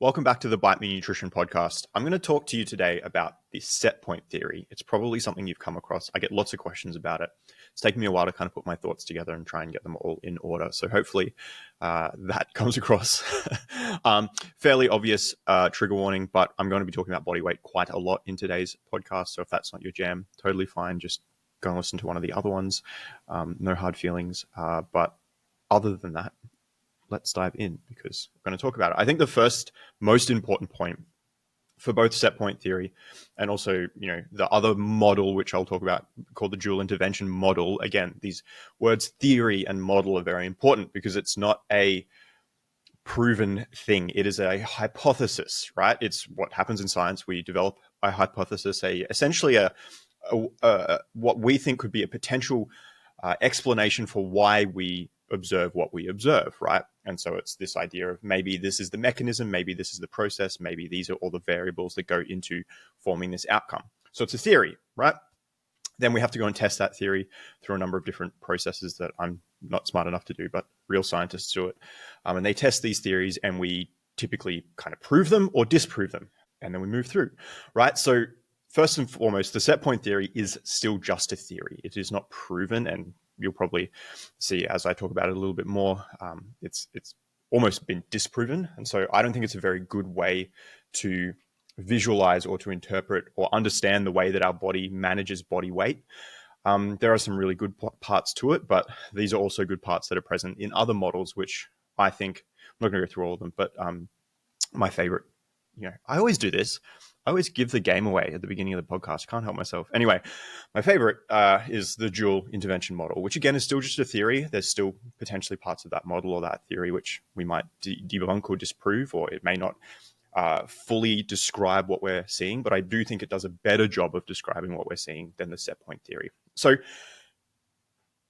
Welcome back to the Bite Me Nutrition podcast. I'm going to talk to you today about the set point theory. It's probably something you've come across. I get lots of questions about it. It's taken me a while to kind of put my thoughts together and try and get them all in order. So hopefully that comes across. Fairly obvious trigger warning, but I'm going to be talking about body weight quite a lot in today's podcast. So if that's not your jam, totally fine. Just go and listen to one of the other ones. No hard feelings. But other than that, let's dive in because we're going to talk about it. I think the first most important point for both set point theory and also, the other model, which I'll talk about called the dual intervention model. Again, these words theory and model are very important because it's not a proven thing. It is a hypothesis, right? It's what happens in science. We develop a hypothesis, essentially what we think could be a potential explanation for why we observe what we observe, right? And so it's this idea of maybe this is the mechanism, maybe this is the process, maybe these are all the variables that go into forming this outcome. So it's a theory, right? Then we have to go and test that theory through a number of different processes that I'm not smart enough to do, but real scientists do it. And they test these theories and we typically kind of prove them or disprove them. And then we move through, right? So first and foremost, the set point theory is still just a theory. It is not proven, and you'll probably see as I talk about it a little bit more, it's almost been disproven. And so I don't think it's a very good way to visualize or to interpret or understand the way that our body manages body weight. There are some really good parts to it, but these are also good parts that are present in other models, which I think, I'm not going to go through all of them, but my favorite, I always do this. I always give the game away at the beginning of the podcast. Can't help myself. Anyway, my favorite is the dual intervention model, which again is still just a theory. There's still potentially parts of that model or that theory which we might debunk or disprove, or it may not fully describe what we're seeing. But I do think it does a better job of describing what we're seeing than the set point theory. So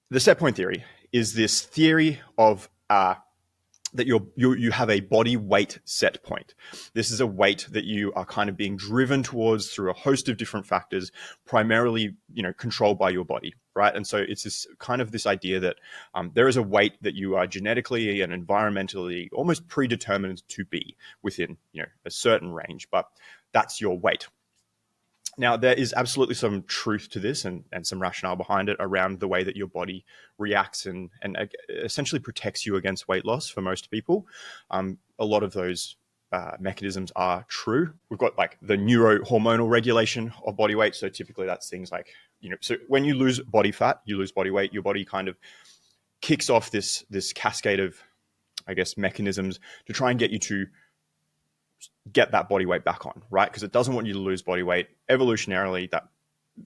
the set point theory is this theory of that you have a body weight set point. This is a weight that you are kind of being driven towards through a host of different factors, primarily, controlled by your body, right? And so it's this idea that there is a weight that you are genetically and environmentally almost predetermined to be within, a certain range, but that's your weight. Now, there is absolutely some truth to this and some rationale behind it around the way that your body reacts and essentially protects you against weight loss for most people. A lot of those mechanisms are true. We've got like the neurohormonal regulation of body weight. So typically that's things like, so when you lose body fat, you lose body weight, your body kind of kicks off this cascade of, mechanisms to try and get you to get that body weight back on, right? Because it doesn't want you to lose body weight. Evolutionarily, that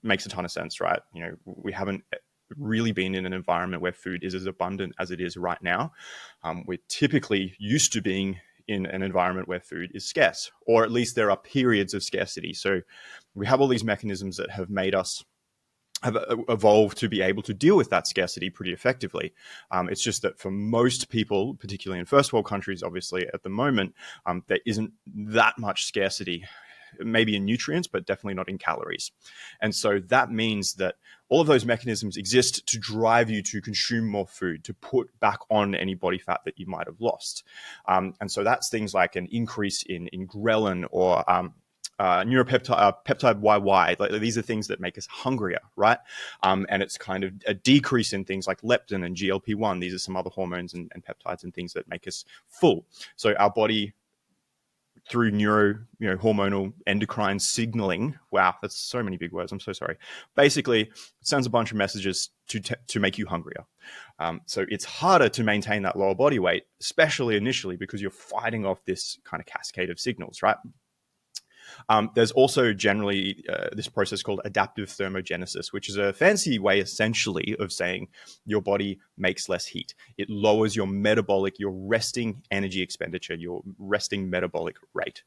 makes a ton of sense, right? We haven't really been in an environment where food is as abundant as it is right now. We're typically used to being in an environment where food is scarce, or at least there are periods of scarcity. So we have all these mechanisms that have made us have evolved to be able to deal with that scarcity pretty effectively. It's just that for most people, particularly in first world countries, obviously at the moment, there isn't that much scarcity, maybe in nutrients, but definitely not in calories. And so that means that all of those mechanisms exist to drive you to consume more food, to put back on any body fat that you might have lost. And so that's things like an increase in ghrelin or neuropeptide, peptide YY. Like, these are things that make us hungrier, right? And it's kind of a decrease in things like leptin and GLP-1. These are some other hormones and peptides and things that make us full. So our body, through hormonal endocrine signaling. Wow, that's so many big words. I'm so sorry. Basically, it sends a bunch of messages to make you hungrier. So it's harder to maintain that lower body weight, especially initially, because you're fighting off this kind of cascade of signals, right? There's also generally this process called adaptive thermogenesis, which is a fancy way essentially of saying your body makes less heat. It lowers your resting energy expenditure, your resting metabolic rate.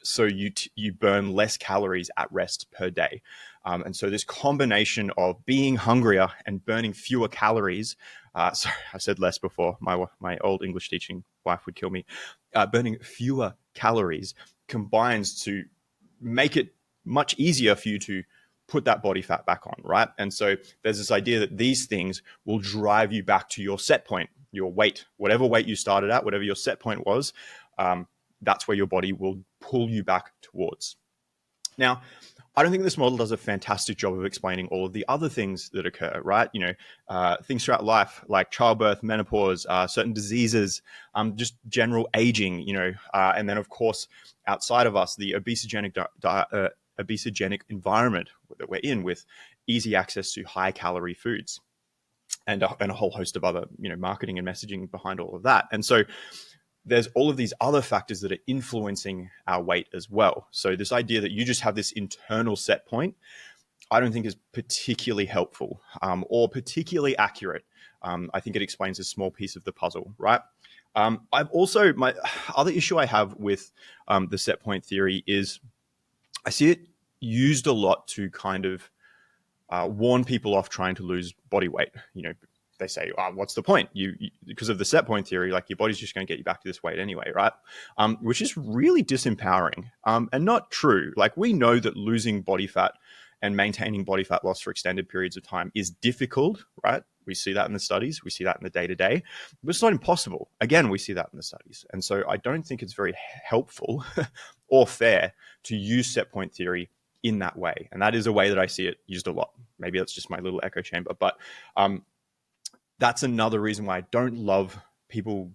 So you burn less calories at rest per day. And so this combination of being hungrier and burning fewer calories, sorry, I said less before, my old English teaching wife would kill me, burning fewer calories combines to make it much easier for you to put that body fat back on, right? And so there's this idea that these things will drive you back to your set point, your weight, whatever weight you started at, whatever your set point was, that's where your body will pull you back towards. Now, I don't think this model does a fantastic job of explaining all of the other things that occur, right? Things throughout life like childbirth, menopause, certain diseases, just general aging, and then of course, outside of us, the obesogenic environment that we're in with easy access to high calorie foods and a whole host of other, marketing and messaging behind all of that. And so there's all of these other factors that are influencing our weight as well. So this idea that you just have this internal set point, I don't think is particularly helpful or particularly accurate. I think it explains a small piece of the puzzle, right? I've also, my other issue I have with the set point theory is I see it used a lot to kind of warn people off trying to lose body weight. They say, what's the point? You because of the set point theory, like your body's just going to get you back to this weight anyway, right? Which is really disempowering and not true. Like we know that losing body fat and maintaining body fat loss for extended periods of time is difficult, right? We see that in the studies. We see that in the day-to-day, but it's not impossible. Again, we see that in the studies. And so I don't think it's very helpful or fair to use set point theory in that way. And that is a way that I see it used a lot. Maybe that's just my little echo chamber, but that's another reason why I don't love people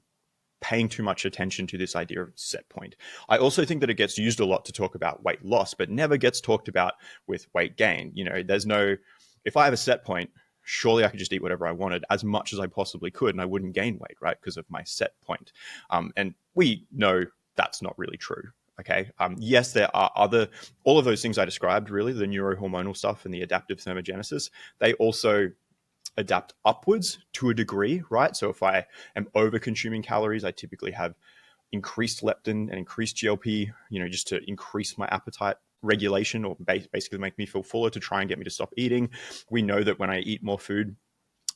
paying too much attention to this idea of set point. I also think that it gets used a lot to talk about weight loss, but never gets talked about with weight gain. If I have a set point, surely I could just eat whatever I wanted as much as I possibly could and I wouldn't gain weight, right? Because of my set point. And we know that's not really true. Okay. Yes, there are all of those things I described, really, the neurohormonal stuff and the adaptive thermogenesis, they also adapt upwards to a degree, right? So if I am over consuming calories, I typically have increased leptin and increased GLP, just to increase my appetite regulation or basically make me feel fuller to try and get me to stop eating. We know that when I eat more food,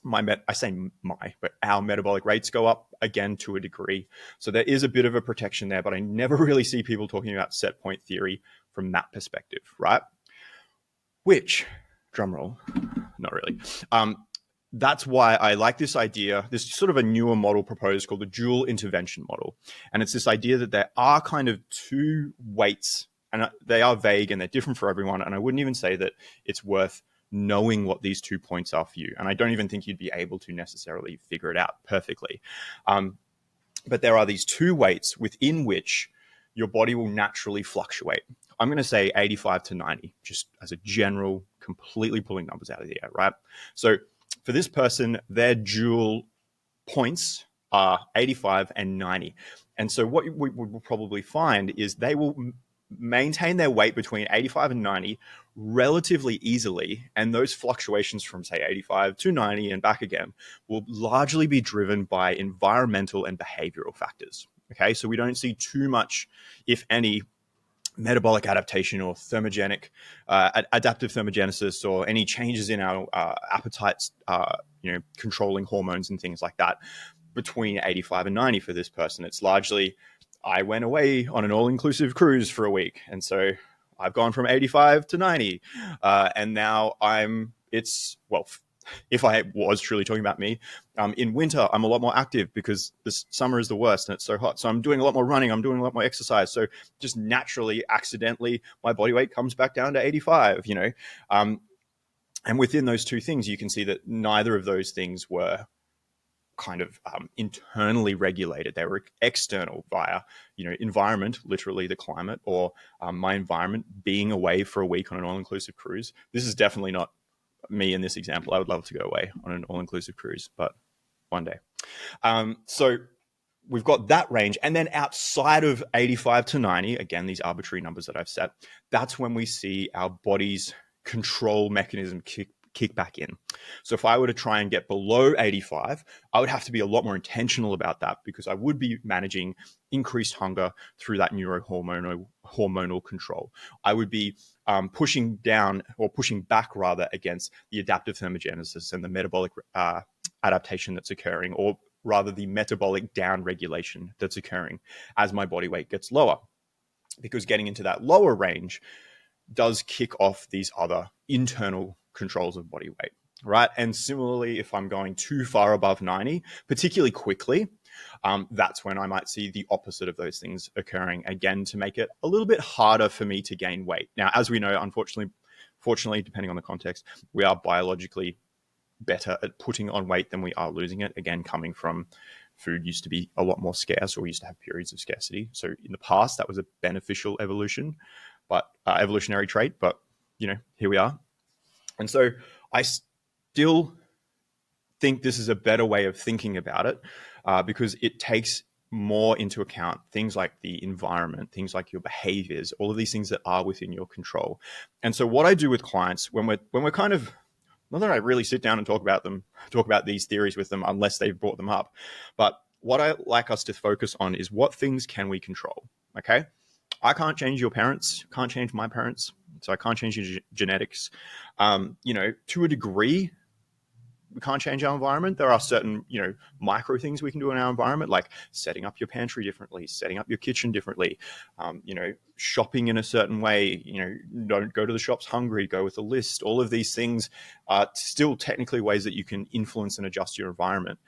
our metabolic rates go up again to a degree. So there is a bit of a protection there, but I never really see people talking about set point theory from that perspective, right? Which, drumroll, not really. That's why I like this idea. There's sort of a newer model proposed called the dual intervention model. And it's this idea that there are kind of two weights, and they are vague and they're different for everyone. And I wouldn't even say that it's worth knowing what these 2 points are for you. And I don't even think you'd be able to necessarily figure it out perfectly. But there are these two weights within which your body will naturally fluctuate. I'm going to say 85 to 90, just as a general, completely pulling numbers out of the air, right? So for this person, their dual points are 85 and 90. And so what we will probably find is they will maintain their weight between 85 and 90 relatively easily. And those fluctuations from, say, 85 to 90 and back again will largely be driven by environmental and behavioral factors. Okay, so we don't see too much, if any, metabolic adaptation or adaptive thermogenesis or any changes in our appetites, controlling hormones and things like that between 85 and 90 for this person. It's largely, I went away on an all-inclusive cruise for a week. And so I've gone from 85 to 90. And now if I was truly talking about me, in winter, I'm a lot more active because this summer is the worst and it's so hot. So I'm doing a lot more running. I'm doing a lot more exercise. So just naturally, accidentally, my body weight comes back down to 85, and within those two things, you can see that neither of those things were kind of internally regulated. They were external via, environment, literally the climate, or my environment being away for a week on an all-inclusive cruise. This is definitely not me in this example. I would love to go away on an all-inclusive cruise, but one day. So we've got that range. And then outside of 85 to 90, again, these arbitrary numbers that I've set, that's when we see our body's control mechanism kick back in. So if I were to try and get below 85, I would have to be a lot more intentional about that because I would be managing increased hunger through that hormonal control. I would be pushing back against the adaptive thermogenesis and the metabolic adaptation that's occurring, or rather the metabolic down regulation that's occurring as my body weight gets lower. Because getting into that lower range does kick off these other internal controls of body weight, right? And similarly, if I'm going too far above 90, particularly quickly, that's when I might see the opposite of those things occurring again to make it a little bit harder for me to gain weight. Now, as we know, fortunately, depending on the context, we are biologically better at putting on weight than we are losing it. Again, coming from food used to be a lot more scarce, or we used to have periods of scarcity. So in the past, that was a beneficial evolutionary trait. But here we are. And so I still think this is a better way of thinking about it because it takes more into account things like the environment, things like your behaviors, all of these things that are within your control. And so what I do with clients when we're kind of, not that I really sit down and talk about these theories with them unless they've brought them up, but what I like us to focus on is what things can we control, okay? I can't change your parents, can't change my parents, so I can't change your genetics. To a degree, we can't change our environment. There are certain, micro things we can do in our environment, like setting up your pantry differently, setting up your kitchen differently, shopping in a certain way, don't go to the shops hungry, go with a list. All of these things are still technically ways that you can influence and adjust your environment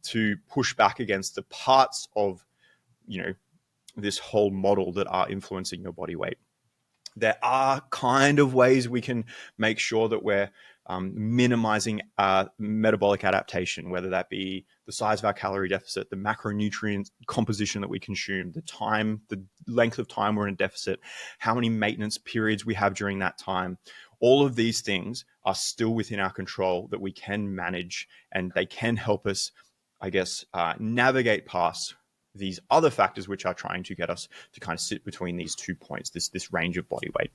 to push back against the parts of, this whole model that are influencing your body weight. There are kind of ways we can make sure that we're minimizing metabolic adaptation, whether that be the size of our calorie deficit, the macronutrient composition that we consume, the length of time we're in a deficit, how many maintenance periods we have during that time. All of these things are still within our control that we can manage, and they can help us, navigate past these other factors which are trying to get us to kind of sit between these 2 points, this range of body weight.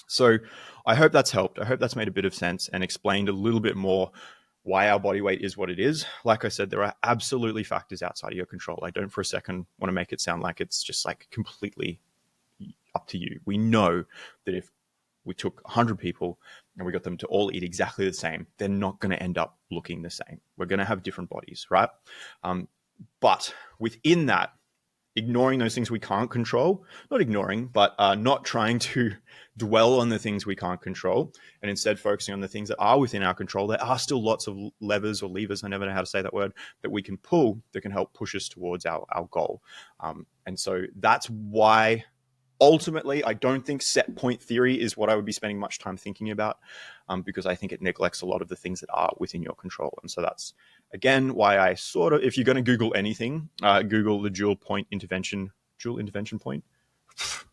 So I hope that's helped. I hope that's made a bit of sense and explained a little bit more why our body weight is what it is. Like I said, there are absolutely factors outside of your control. I don't for a second want to make it sound like it's just like completely up to you. We know that if we took 100 people and we got them to all eat exactly the same, they're not going to end up looking the same. We're going to have different bodies, right? But within that, ignoring those things we can't control, not ignoring, but not trying to dwell on the things we can't control and instead focusing on the things that are within our control. There are still lots of levers or levers, I never know how to say that word, that we can pull that can help push us towards our goal. And so that's why ultimately, I don't think set point theory is what I would be spending much time thinking about because I think it neglects a lot of the things that are within your control. And so that's, again, why I if you're going to Google anything, Google the dual intervention point.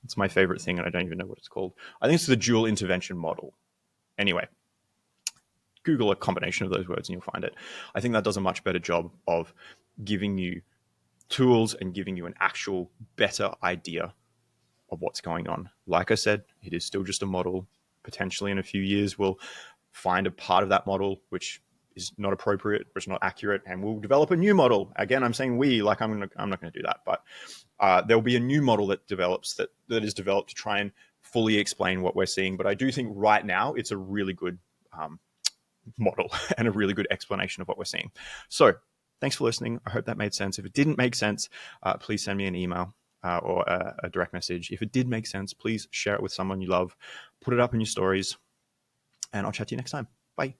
It's my favorite thing, and I don't even know what it's called. I think it's the dual intervention model. Anyway, Google a combination of those words and you'll find it. I think that does a much better job of giving you tools and giving you an actual better idea of what's going on. Like I said, it is still just a model. Potentially in a few years, we'll find a part of that model which is not appropriate, or it's not accurate, and we'll develop a new model. Again, I'm saying we, like I'm not going to do that, but there'll be a new model that is developed to try and fully explain what we're seeing. But I do think right now it's a really good model and a really good explanation of what we're seeing. So thanks for listening. I hope that made sense. If it didn't make sense, please send me an email. Or a direct message. If it did make sense, please share it with someone you love. Put it up in your stories. And I'll chat to you next time. Bye.